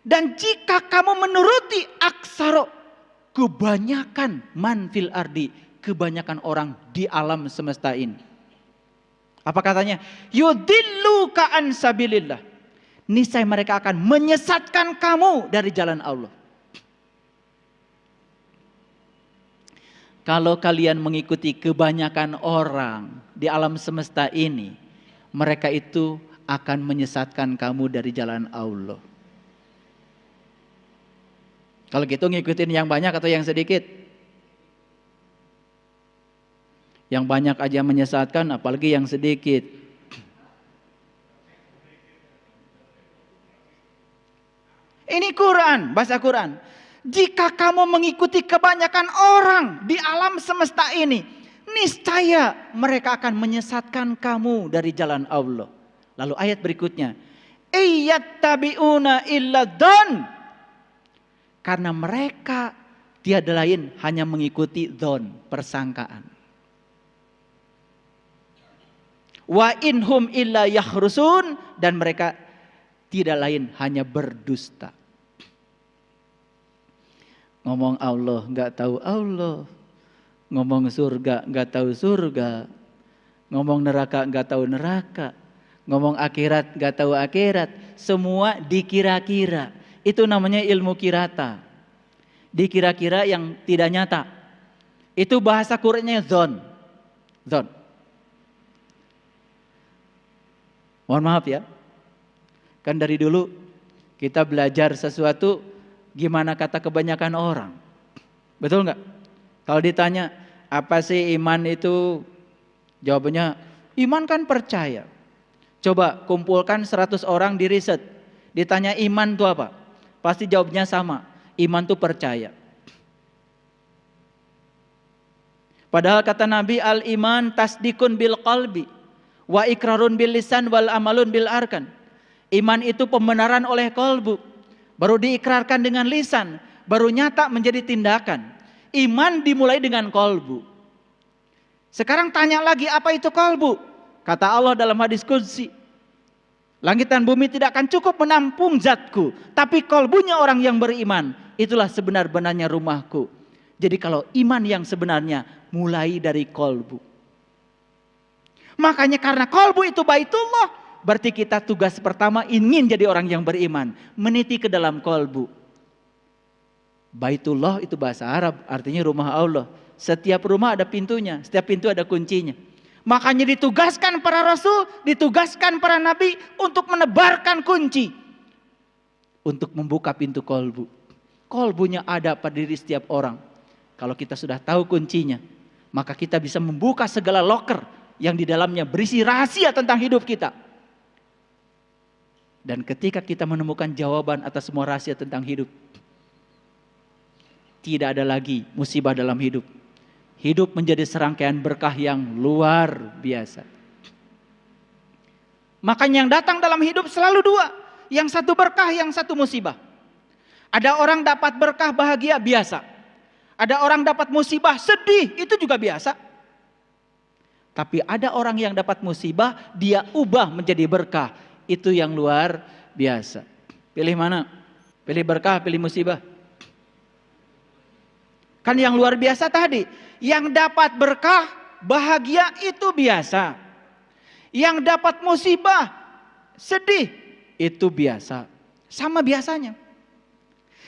Dan jika kamu menuruti aksaro, kebanyakan man fil ardi, kebanyakan orang di alam semesta ini. Apa katanya? Yudilluka an sabilillah. Niscaya mereka akan menyesatkan kamu dari jalan Allah. Kalau kalian mengikuti kebanyakan orang di alam semesta ini, mereka itu akan menyesatkan kamu dari jalan Allah. Kalau gitu ngikutin yang banyak atau yang sedikit? Yang banyak aja menyesatkan, apalagi yang sedikit. Ini Quran, bahasa Quran. Jika kamu mengikuti kebanyakan orang di alam semesta ini, niscaya mereka akan menyesatkan kamu dari jalan Allah. Lalu ayat berikutnya, iyattabi'una illa dzan. Karena mereka tiada lain hanya mengikuti dzon, persangkaan. Wa inhum illa yakhrusun, dan mereka tidak lain hanya berdusta. Ngomong Allah enggak tahu Allah. Ngomong surga enggak tahu surga. Ngomong neraka enggak tahu neraka. Ngomong akhirat enggak tahu akhirat. Semua dikira-kira. Itu namanya ilmu kirata. Dikira-kira yang tidak nyata. Itu bahasa Qur'annya dzon. Dzon. Mohon maaf ya. Kan dari dulu kita belajar sesuatu gimana kata kebanyakan orang. Betul nggak? Kalau ditanya apa sih iman itu? Jawabannya iman kan percaya. Coba kumpulkan 100 orang di riset. Ditanya iman itu apa? Pasti jawabnya sama. Iman itu percaya. Padahal kata Nabi, al-iman tasdikun bil qalbi wa ikrarun bil lisan wal amalun bil arkan. Iman itu pembenaran oleh kalbu, baru diikrarkan dengan lisan, baru nyata menjadi tindakan. Iman dimulai dengan kalbu. Sekarang tanya lagi, apa itu kalbu? Kata Allah dalam hadis qudsi, langit dan bumi tidak akan cukup menampung zatku, tapi kalbunya orang yang beriman, itulah sebenar-benarnya rumahku. Jadi kalau iman yang sebenarnya mulai dari kalbu. Makanya karena kalbu itu baitullah, berarti kita tugas pertama ingin jadi orang yang beriman, meniti ke dalam kalbu. Baitullah itu bahasa Arab, artinya rumah Allah. Setiap rumah ada pintunya, setiap pintu ada kuncinya. Makanya ditugaskan para rasul, ditugaskan para nabi untuk menebarkan kunci, untuk membuka pintu kalbu. Kalbunya ada pada diri setiap orang. Kalau kita sudah tahu kuncinya, maka kita bisa membuka segala loker yang di dalamnya berisi rahasia tentang hidup kita. Dan ketika kita menemukan jawaban atas semua rahasia tentang hidup, tidak ada lagi musibah dalam hidup. Hidup menjadi serangkaian berkah yang luar biasa. Makanya yang datang dalam hidup selalu dua. Yang satu berkah, yang satu musibah. Ada orang dapat berkah bahagia biasa. Ada orang dapat musibah sedih, itu juga biasa. Tapi ada orang yang dapat musibah, dia ubah menjadi berkah. Itu yang luar biasa. Pilih mana? Pilih berkah, pilih musibah. Kan yang luar biasa tadi, yang dapat berkah, bahagia itu biasa. Yang dapat musibah, sedih, itu biasa. Sama biasanya.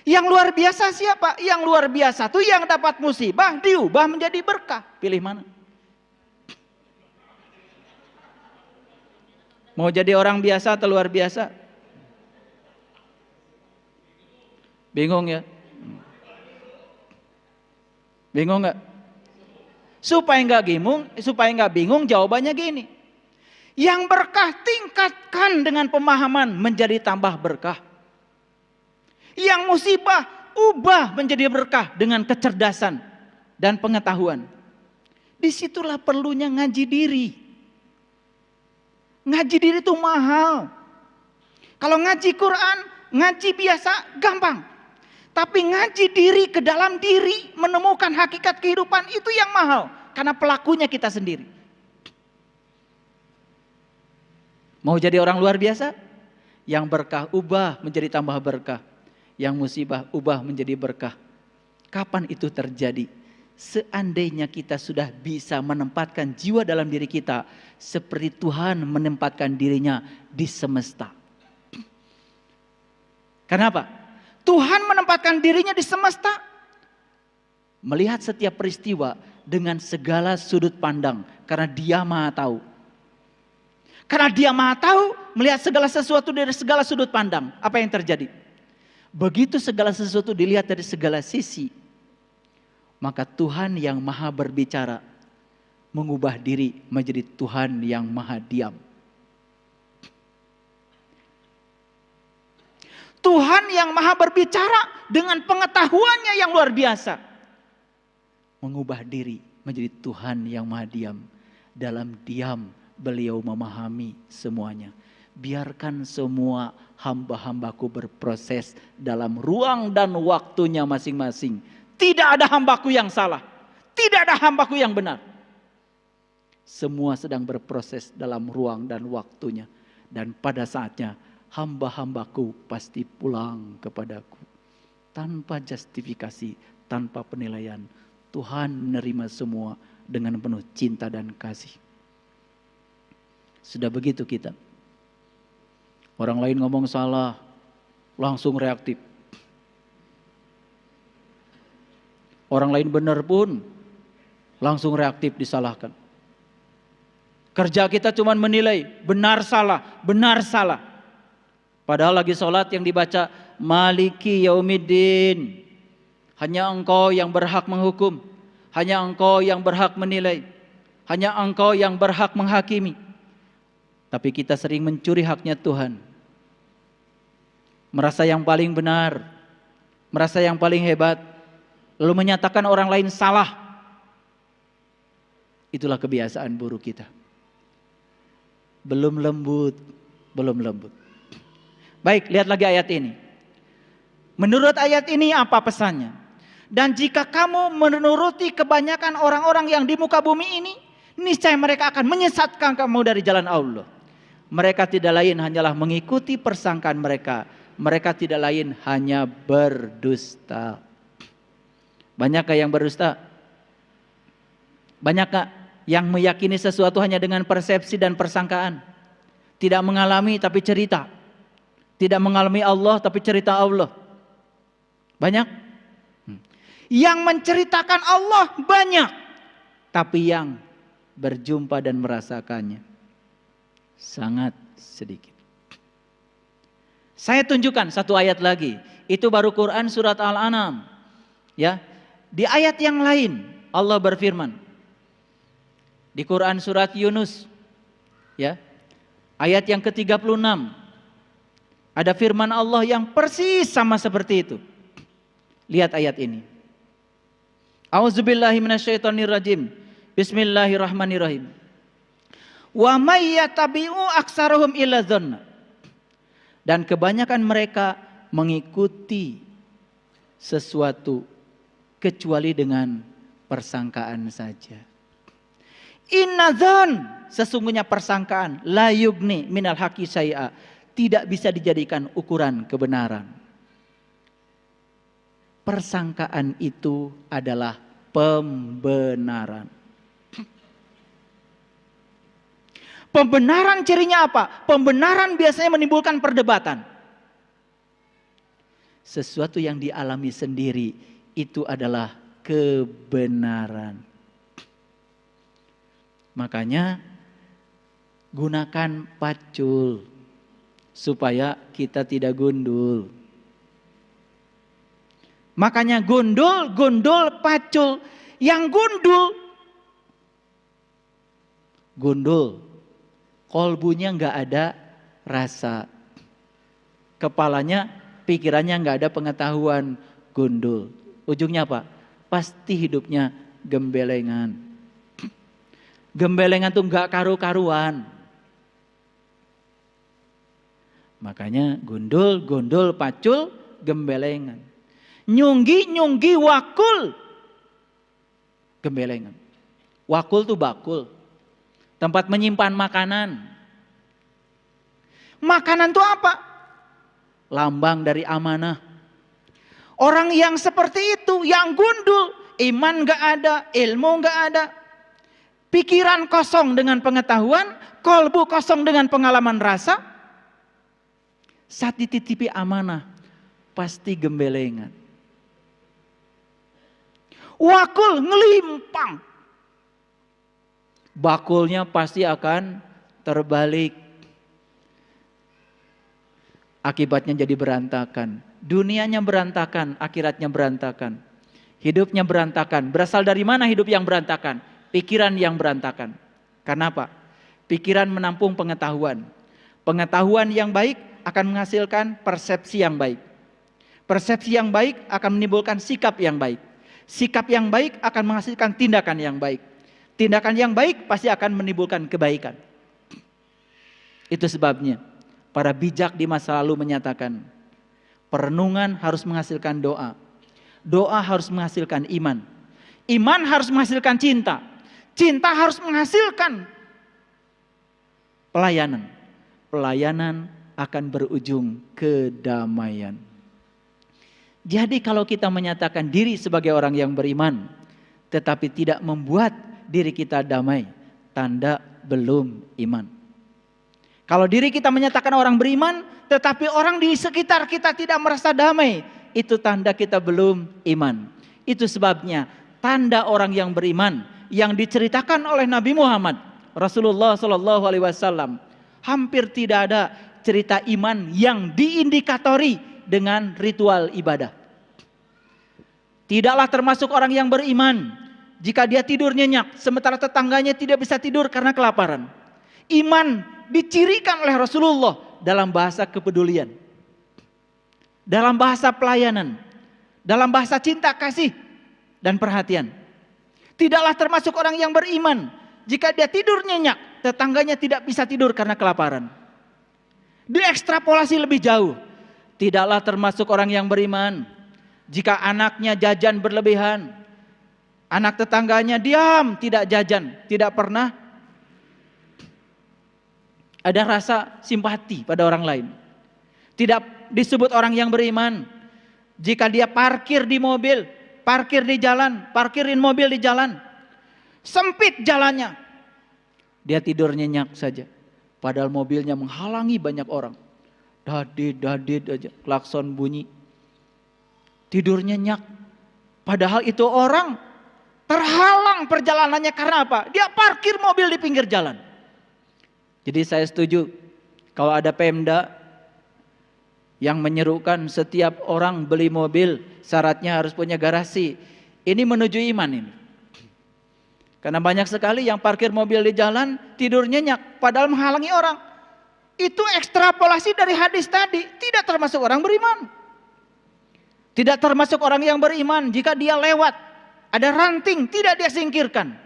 Yang luar biasa siapa? Yang luar biasa tuh yang dapat musibah diubah menjadi berkah. Pilih mana? Mau jadi orang biasa atau luar biasa? Bingung ya? Bingung nggak? Supaya nggak bingung, jawabannya gini. Yang berkah tingkatkan dengan pemahaman menjadi tambah berkah. Yang musibah ubah menjadi berkah dengan kecerdasan dan pengetahuan. Disitulah perlunya ngaji diri. Ngaji diri itu mahal. Kalau ngaji Quran, ngaji biasa gampang. Tapi ngaji diri ke dalam diri, menemukan hakikat kehidupan, itu yang mahal. Karena pelakunya kita sendiri. Mau jadi orang luar biasa? Yang berkah ubah menjadi tambah berkah. Yang musibah ubah menjadi berkah. Kapan itu terjadi? Seandainya kita sudah bisa menempatkan jiwa dalam diri kita seperti Tuhan menempatkan dirinya di semesta. Kenapa? Tuhan menempatkan dirinya di semesta, melihat setiap peristiwa dengan segala sudut pandang, karena Dia Maha Tahu. Karena Dia Maha Tahu, melihat segala sesuatu dari segala sudut pandang. Apa yang terjadi? Begitu segala sesuatu dilihat dari segala sisi, maka Tuhan yang Maha berbicara mengubah diri menjadi Tuhan yang Maha diam. Tuhan yang Maha berbicara dengan pengetahuannya yang luar biasa mengubah diri menjadi Tuhan yang Maha diam. Dalam diam beliau memahami semuanya. Biarkan semua hamba-hambaku berproses dalam ruang dan waktunya masing-masing. Tidak ada hambaku yang salah, tidak ada hambaku yang benar. Semua sedang berproses dalam ruang dan waktunya. Dan pada saatnya hamba-hambaku pasti pulang kepadaku. Tanpa justifikasi, tanpa penilaian. Tuhan menerima semua dengan penuh cinta dan kasih. Sudah begitu kita. Orang lain ngomong salah, langsung reaktif. Orang lain benar pun langsung reaktif disalahkan. Kerja kita cuma menilai benar salah, benar salah. Padahal lagi sholat yang dibaca Maliki Yaumiddin. Hanya Engkau yang berhak menghukum, hanya Engkau yang berhak menilai, hanya Engkau yang berhak menghakimi. Tapi kita sering mencuri haknya Tuhan. Merasa yang paling benar, merasa yang paling hebat, lalu menyatakan orang lain salah. Itulah kebiasaan buruk kita. Belum lembut, belum lembut. Baik, lihat lagi ayat ini. Menurut ayat ini apa pesannya? Dan jika kamu menuruti kebanyakan orang-orang yang di muka bumi ini, niscaya mereka akan menyesatkan kamu dari jalan Allah. Mereka tidak lain hanyalah mengikuti persangkaan mereka. Mereka tidak lain hanya berdusta. Banyakkah yang berdusta? Banyakkah yang meyakini sesuatu hanya dengan persepsi dan persangkaan? Tidak mengalami tapi cerita. Tidak mengalami Allah tapi cerita Allah. Banyak? Yang menceritakan Allah banyak. Tapi yang berjumpa dan merasakannya sangat sedikit. Saya tunjukkan satu ayat lagi. Itu baru Quran surat Al-An'am. Ya. Di ayat yang lain Allah berfirman. Di Quran surat Yunus. Ya. Ayat yang ke-36. Ada firman Allah yang persis sama seperti itu. Lihat ayat ini. A'udzubillahi minasyaitonirrajim. Bismillahirrahmanirrahim. Wa may yattabi'u aktsarahum illa dzanna. Dan kebanyakan mereka mengikuti sesuatu kecuali dengan persangkaan saja. Inna dzan, sesungguhnya persangkaan, la yugni minal haqqi syai'a, tidak bisa dijadikan ukuran kebenaran. Persangkaan itu adalah pembenaran. Pembenaran cirinya apa? Pembenaran biasanya menimbulkan perdebatan. Sesuatu yang dialami sendiri itu adalah kebenaran. Makanya gunakan pacul supaya kita tidak gundul. Makanya gundul, pacul. Yang gundul, kolbunya nggak ada rasa, kepalanya, pikirannya nggak ada pengetahuan, gundul. Ujungnya apa? Pasti hidupnya gembelengan. Gembelengan tuh nggak karu-karuan. Makanya gundul, pacul, gembelengan. Nyunggi, wakul, gembelengan. Wakul tuh bakul, tempat menyimpan makanan. Makanan tuh apa? Lambang dari amanah. Orang yang seperti itu, yang gundul, iman gak ada, ilmu gak ada, pikiran kosong dengan pengetahuan, kolbu kosong dengan pengalaman rasa, saat dititipi amanah, pasti gembelengan. Wakul ngelimpang, bakulnya pasti akan terbalik. Akibatnya jadi berantakan. Dunianya berantakan, akhiratnya berantakan. Hidupnya berantakan. Berasal dari mana hidup yang berantakan? Pikiran yang berantakan. Karena apa? Pikiran menampung pengetahuan. Pengetahuan yang baik akan menghasilkan persepsi yang baik. Persepsi yang baik akan menimbulkan sikap yang baik. Sikap yang baik akan menghasilkan tindakan yang baik. Tindakan yang baik pasti akan menimbulkan kebaikan. Itu sebabnya para bijak di masa lalu menyatakan, perenungan harus menghasilkan doa. Doa harus menghasilkan iman. Iman harus menghasilkan cinta. Cinta harus menghasilkan pelayanan. Pelayanan akan berujung kedamaian. Jadi kalau kita menyatakan diri sebagai orang yang beriman, tetapi tidak membuat diri kita damai, tanda belum iman. Kalau diri kita menyatakan orang beriman, tetapi orang di sekitar kita tidak merasa damai, itu tanda kita belum iman. Itu sebabnya tanda orang yang beriman yang diceritakan oleh Nabi Muhammad Rasulullah SAW, hampir tidak ada cerita iman yang diindikatori dengan ritual ibadah. Tidaklah termasuk orang yang beriman jika dia tidur nyenyak, sementara tetangganya tidak bisa tidur karena kelaparan. Iman dicirikan oleh Rasulullah dalam bahasa kepedulian, dalam bahasa pelayanan, dalam bahasa cinta kasih dan perhatian. Tidaklah termasuk orang yang beriman jika dia tidur nyenyak, tetangganya tidak bisa tidur karena kelaparan. Diekstrapolasi lebih jauh. Tidaklah termasuk orang yang beriman jika anaknya jajan berlebihan, anak tetangganya diam tidak jajan, tidak pernah ada rasa simpati pada orang lain. Tidak disebut orang yang beriman jika dia parkir di mobil, parkir di jalan, parkirin mobil di jalan, sempit jalannya, dia tidur nyenyak saja, padahal mobilnya menghalangi banyak orang. Dadit aja, klakson bunyi, tidur nyenyak, padahal itu orang terhalang perjalanannya karena apa? Dia parkir mobil di pinggir jalan. Jadi saya setuju kalau ada Pemda yang menyerukan setiap orang beli mobil syaratnya harus punya garasi. Ini menuju iman ini. Karena banyak sekali yang parkir mobil di jalan tidur nyenyak padahal menghalangi orang. Itu ekstrapolasi dari hadis tadi, tidak termasuk orang beriman. Tidak termasuk orang yang beriman jika dia lewat ada ranting tidak dia singkirkan.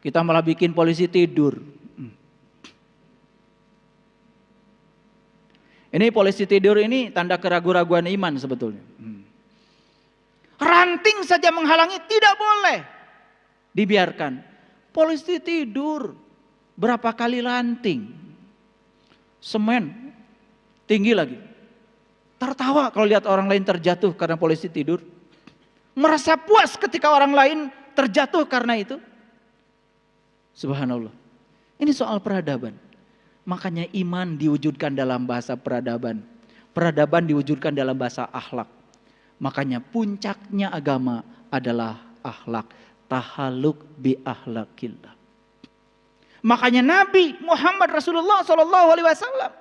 Kita malah bikin polisi tidur. Ini polisi tidur ini tanda keraguan-raguan iman sebetulnya. Ranting saja menghalangi tidak boleh dibiarkan. Polisi tidur, berapa kali ranting, semen tinggi lagi. Tertawa kalau lihat orang lain terjatuh karena polisi tidur. Merasa puas ketika orang lain terjatuh karena itu. Subhanallah. Ini soal peradaban. Makanya iman diwujudkan dalam bahasa peradaban. Peradaban diwujudkan dalam bahasa akhlak. Makanya puncaknya agama adalah akhlak. Tahaluk bi akhlakillah. Makanya Nabi Muhammad Rasulullah SAW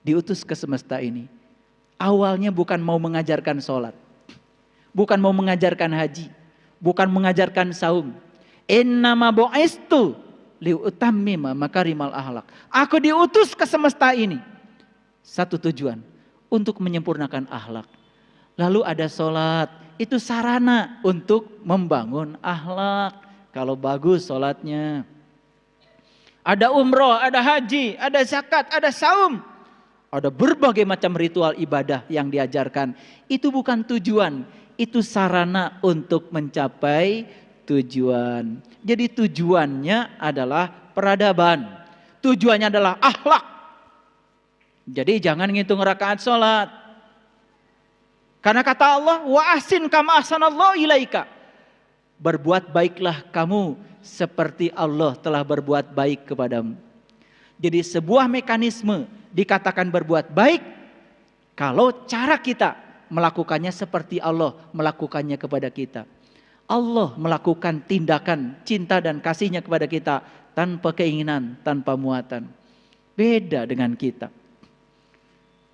diutus ke semesta ini. Awalnya bukan mau mengajarkan sholat, bukan mau mengajarkan haji, bukan mengajarkan saum. Innama bu'istu liutammima makarimal akhlak. Aku diutus ke semesta ini satu tujuan, untuk menyempurnakan akhlak. Lalu ada sholat, itu sarana untuk membangun akhlak. Kalau bagus sholatnya. Ada umroh, ada haji, ada zakat, ada saum. Ada berbagai macam ritual ibadah yang diajarkan. Itu bukan tujuan, itu sarana untuk mencapai tujuan. Jadi tujuannya adalah peradaban. Tujuannya adalah akhlak. Jadi jangan ngitung rakaat sholat. Karena kata Allah, wa ahsin kama ahsanallahu ilaika. Berbuat baiklah kamu seperti Allah telah berbuat baik kepadamu. Jadi sebuah mekanisme dikatakan berbuat baik kalau cara kita melakukannya seperti Allah melakukannya kepada kita. Allah melakukan tindakan cinta dan kasihnya kepada kita tanpa keinginan, tanpa muatan. Beda dengan kita.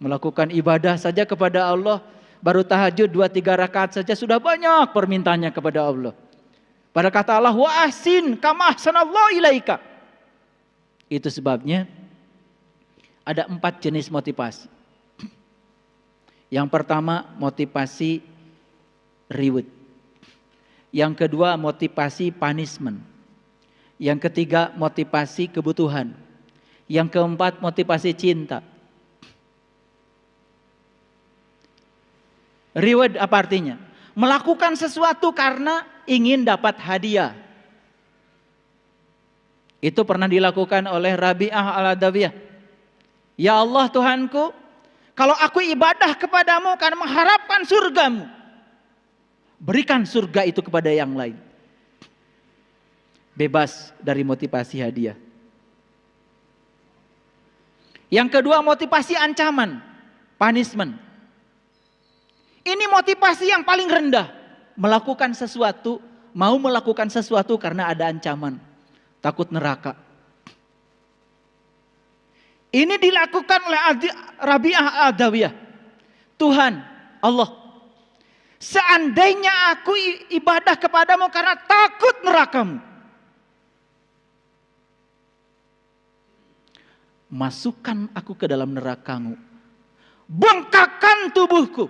Melakukan ibadah saja kepada Allah, baru tahajud 2-3 rakaat saja sudah banyak permintaannya kepada Allah. Pada kata Allah, wa ahsin kama ahsanallahu ilaika. Itu sebabnya ada 4 jenis motivasi. Yang pertama motivasi reward. Yang kedua motivasi punishment. Yang ketiga motivasi kebutuhan. Yang keempat motivasi cinta. Reward apa artinya? Melakukan sesuatu karena ingin dapat hadiah. Itu pernah dilakukan oleh Rabi'ah al-Adawiyah. Ya Allah Tuhanku, kalau aku ibadah kepadamu karena mengharapkan surgamu, berikan surga itu kepada yang lain. Bebas dari motivasi hadiah. Yang kedua motivasi ancaman, punishment. Ini motivasi yang paling rendah. Melakukan sesuatu, mau melakukan sesuatu karena ada ancaman. Takut neraka. Ini dilakukan oleh Rabi'ah al-Adawiyah. Tuhan, Allah, seandainya aku ibadah kepadamu karena takut nerakamu, masukkan aku ke dalam nerakamu, bengkakkan tubuhku,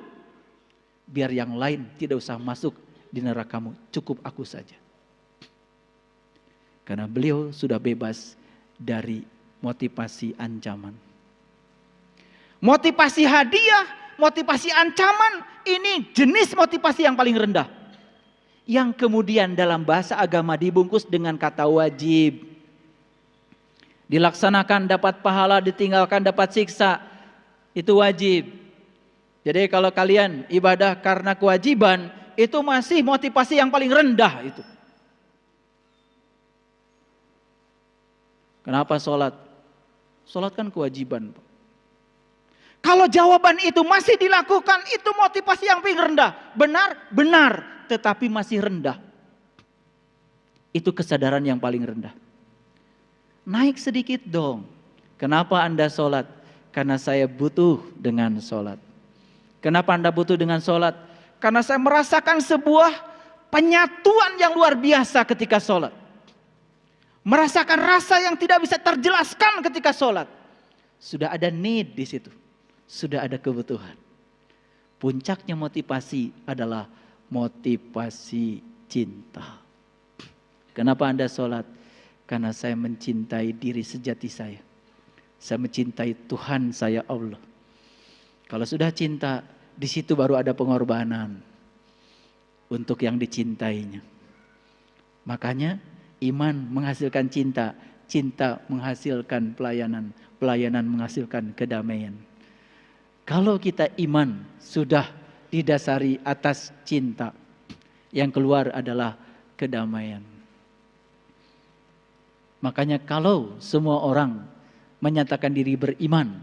biar yang lain tidak usah masuk di nerakamu, cukup aku saja. Karena beliau sudah bebas dari motivasi ancaman. Motivasi hadiah, motivasi ancaman, ini jenis motivasi yang paling rendah. Yang kemudian dalam bahasa agama dibungkus dengan kata wajib. Dilaksanakan dapat pahala, ditinggalkan dapat siksa. Itu wajib. Jadi kalau kalian ibadah karena kewajiban, itu masih motivasi yang paling rendah itu. Kenapa sholat? Sholat kan kewajiban. Kalau jawaban itu masih dilakukan, itu motivasi yang paling rendah. Benar, benar, tetapi masih rendah. Itu kesadaran yang paling rendah. Naik sedikit dong. Kenapa Anda sholat? Karena saya butuh dengan sholat. Kenapa Anda butuh dengan sholat? Karena saya merasakan sebuah penyatuan yang luar biasa ketika sholat. Merasakan rasa yang tidak bisa terjelaskan ketika sholat. Sudah ada need di situ. Sudah ada kebutuhan. Puncaknya motivasi adalah motivasi cinta. Kenapa Anda sholat? Karena saya mencintai diri sejati saya. Saya mencintai Tuhan saya Allah. Kalau sudah cinta, di situ baru ada pengorbanan untuk yang dicintainya. Makanya iman menghasilkan cinta, cinta menghasilkan pelayanan, pelayanan menghasilkan kedamaian. Kalau kita iman sudah didasari atas cinta, yang keluar adalah kedamaian. Makanya kalau semua orang menyatakan diri beriman,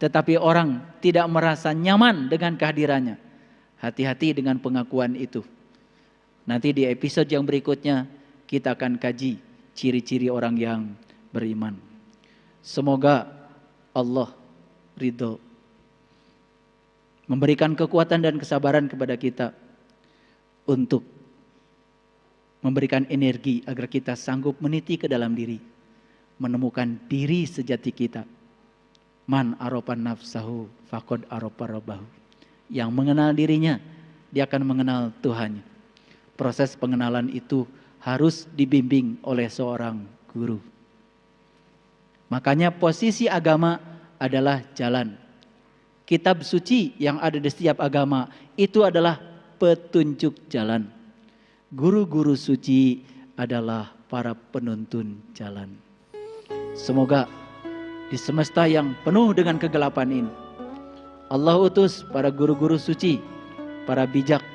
tetapi orang tidak merasa nyaman dengan kehadirannya, hati-hati dengan pengakuan itu. Nanti di episode yang berikutnya kita akan kaji ciri-ciri orang yang beriman. Semoga Allah ridho, memberikan kekuatan dan kesabaran kepada kita untuk memberikan energi agar kita sanggup meniti ke dalam diri, menemukan diri sejati kita. Man arafan nafsahu faqad arafa rabbahu. Yang mengenal dirinya, dia akan mengenal Tuhannya. Proses pengenalan itu harus dibimbing oleh seorang guru. Makanya posisi agama adalah jalan. Kitab suci yang ada di setiap agama itu adalah petunjuk jalan. Guru-guru suci adalah para penuntun jalan. Semoga di semesta yang penuh dengan kegelapan ini, Allah utus para guru-guru suci para bijak,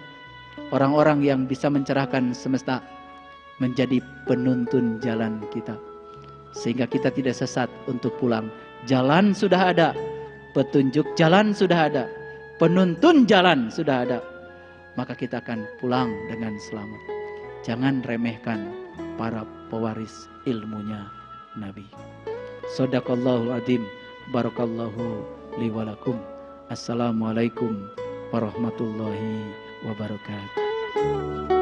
orang-orang yang bisa mencerahkan semesta, menjadi penuntun jalan kita. Sehingga kita tidak sesat untuk pulang. Jalan sudah ada, petunjuk jalan sudah ada, penuntun jalan sudah ada. Maka kita akan pulang dengan selamat. Jangan remehkan para pewaris ilmunya Nabi. Shadaqallahul adzim. Barakallahu li wa lakum. Assalamualaikum warahmatullahi wabarakatuh.